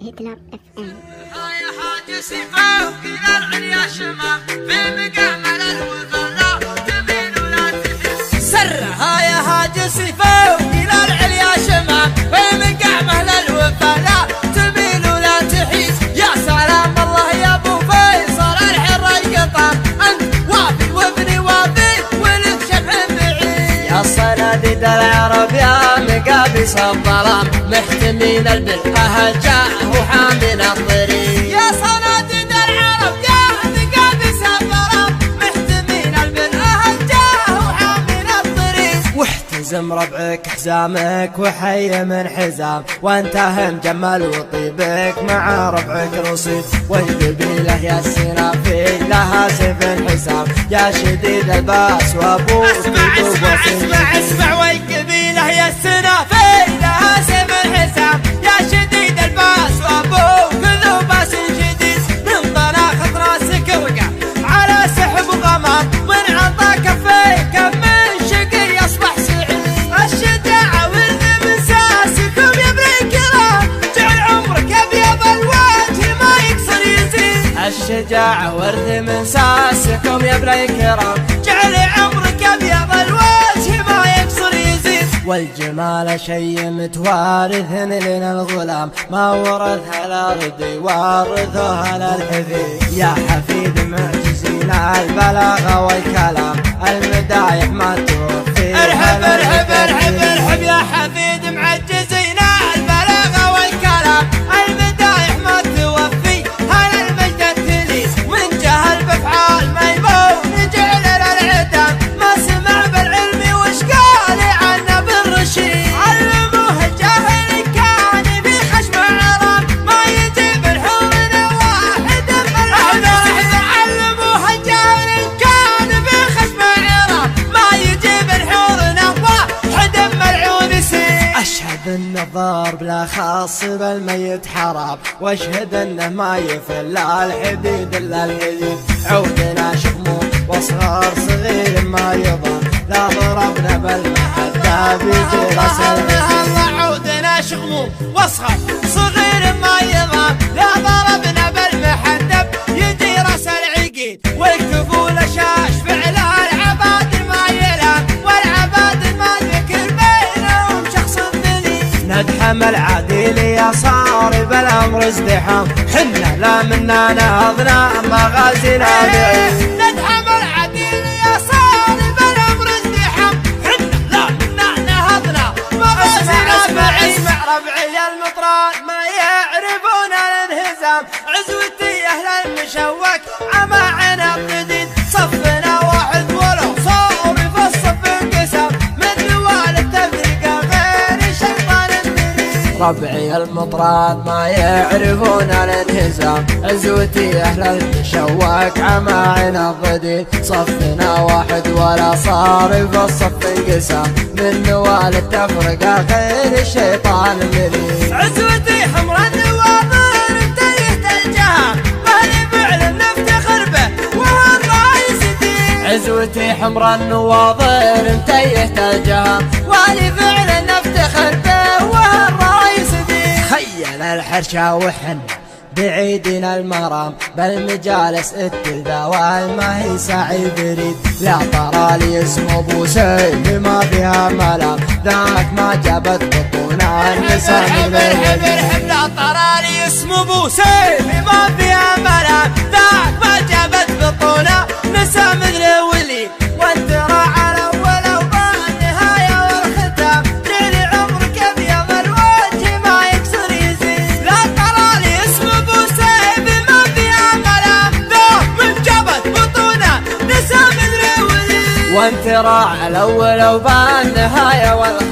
هيكلر FM. يا حاج سيفه وكلا العليا شمام في مقامل الوفلا تميل ولا تحيد. سرها يا حاج سيفه وكلا العليا شمام في مقامل الوفلا تميل ولا تحيد. يا سلام الله يا ابو فيصل الحر القطام انت وافي وابني وافي ولد شبح بعيد. يا صناديد العرب يا مقابس الظلام محتمين بالأهل جاه وحامل الطريق. يا صناديد العرب يا مقابس الظلام محتمين بالأهل جاه وحامل الطريق. واحتزم ربعك حزامك وحي من حزام وانتهى مجمل وطيبك مع ربعك رصيد. والقبيلة يا السنافي لها سيف الحسام يا شديد الباس وابوك اسمع والقبيلة يا السنافي لها سيف الحسام يا شديد الباس وابوك ذو باس شديد. من طناخة راسك وقع على سحب وغمام من عطا كفيك من شقي اصبح سعيد. الشجاعة ورد من ساسكم يا ابن الكرام جعل عمرك ابيض الوجه ما يكسر يزيد. الشجاعة ورد من ساسكم يا ابن الكرام جعل عمرك ابيض الوجه ما يكسر يزيد. والجمال شي متوارث لنا الغلام ما ورثها الارض يورثها للحفيد. يا حفيد معجزين البلاغة والكلام المدايح ما توفي. ارحب ارحب ارحب ارحب يا حفيد معجزين البلاغة والكلام المدايح ما توفي. هل المجد التلي من جهل بفعال ميمون جعل للعدم ما سمع بالعلم وش قال عنه بالرشيد. علموه الجاهل كان في خشم عرام ما يجيب الحور واحد علموه الجاهل كان في خشم عرام ما يجيب الحور واحد ملعون سيد. اشهد ان الضار بلا خاص بالميت حرام واشهد انه ما يفل الحديد الا الحديد. عودنا شموم واصغار صغير ما يضام لا ضربنا بالمحدة بيجي راس العقيد. عودنا شغموم واصغر صغير ما يضام لا ضربنا بالمحدة يجي راس العقيد. والكفول شاش فعل العباد ما يلام والعباد ما ذكر بينهم شخص ذليل. ندحم العديل يا صار بالامر ازدحام حنا لا منا نهضنا مغازينا بعيد. ندحم العديل يا صار بالامر ازدحام حنا لا منا نهضنا مغازينا بعيد. اسمع ربعي المطران ما يعرفون الانهزام عزوتي اهل المشوك عماعنا الجديد. صفنا واحد ولو صار في الصف انقسام من نوال التفرقه غير شيطان المريد. ربعي المطران ما يعرفون الانهزام عزوتي اهل المشوك عماعنا الضديد. صفنا واحد ولا صار في الصف انقسام من نوال التفرقه غير الشيطان المريد. عزوتي حمر النواظر انتهت الجهام مالي فعل نفتخر به وهو الرئيس دين. عزوتي حمر النواظر انتهت الجهام والي فعل نفتخر به وهو الرئيس دين. خيل الحرشة وحن بعيدنا المرام بالمجالس التلذاوى ما هي سعي بريد. لا ترى لي اسم ابو سيف ما فيها ملام ذاك ما جابت بطونا النساء من الحب. لا ترى لي اسم ابو سيف ما فيها ملام ذاك ما جابت بطونا نساء مثل ولي. وانت راعى الاول وبالنهايه والختام جعل عمرك ابيض الوجه ما يكسر يزيد. لا ترى لي اسم ابو سيف ما فيها ملام ذاك من جابت بطونا نساء مثل ولي. وانت راعى الاول وبالنهايه والختام